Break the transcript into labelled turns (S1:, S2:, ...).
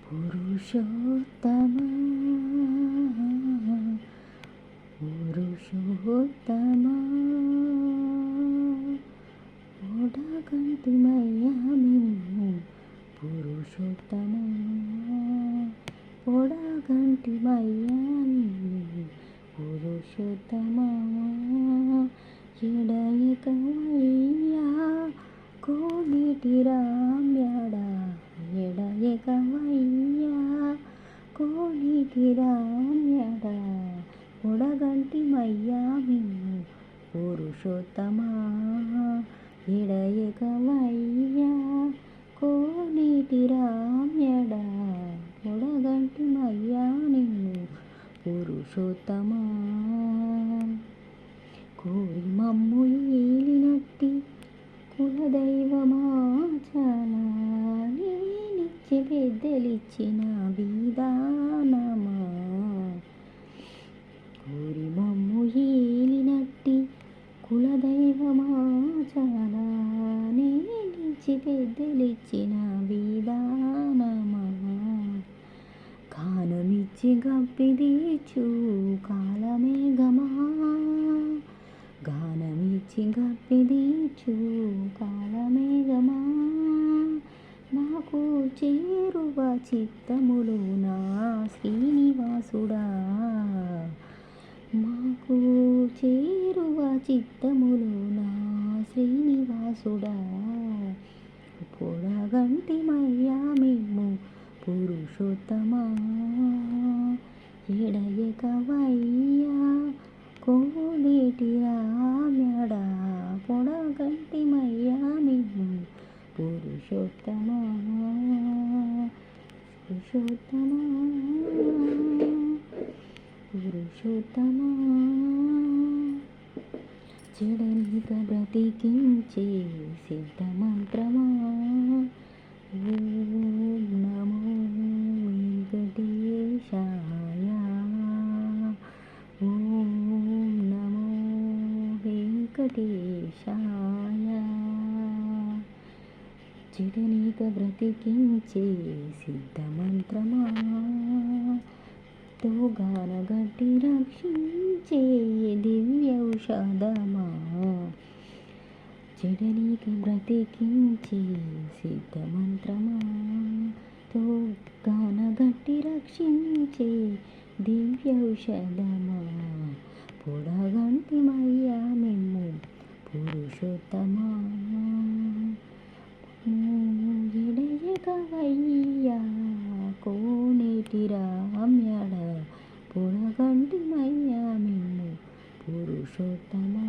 S1: పురుషోత్తమ పురుషోత్తమ పొడగంటిమయ్యా మిమ్ము పురుషోత్తమ పొడగంటిమయ్యా మిమ్ము పురుషోత్తమ ఎడయకవయ్యా కోనేటి రామ్యాడా ఎడయకవయ్యా కోనేటి రామ్యాడా పొడగంటిమయ్యా మిమ్ము పురుషోత్తమా ఎడయకవయ్యా కోనేటి రామ్యాడా పొడగంటిమయ్యా నిన్ను పురుషోత్తమా కోరి మమ్ము ఏలినట్టి కులదైవమా చాలా నేనిచ్చి పెద్దలిచ్చిన విధానమా కోరి మమ్ము ఏలినట్టి కులదైవమా చాలా నేనిచ్చి పెద్దలిచ్చిన విధానమా గానమిచ్చి గప్పిదీచు కాలమేఘమా గానమిచ్చి గప్పిదీచు కాలమేఘమా నాకు చేరువ చిత్తములు నా శ్రీనివాసుడా మాకు చేరువ చిత్తములు నా శ్రీనివాసుడా పొడగంటిమయ్యా మిమ్ము పురుషోత్తమా ఎడయకవయ్యా కోనేటి రామ్యాడా పొడగంటిమయ్యా మిమ్ము పురుషోత్తమా పురుషోత్తమా పురుషోత్తమా చెడనిక బ్రతికించే సిద్ధమంత్రమా ఓం నమో వెంకటేశాయ ఓం నమో వెంకటేశాయ చెడనిక బ్రతికించే సిద్ధమంత్రమా తో గానగట్టి రక్షించే దివ్యౌషధమా చెడనీక బ్రతికించే సిద్ధమంత్రమా తో గానగట్టి రక్షించే దివ్యౌషధమా పొడగంటిమయ్యా మిమ్ము పురుషోత్తమా ఎడయకవయ్యా కోనేటి రామ్యాడా పొడగంటిమయ్యా మిమ్ము పురుషోత్తమా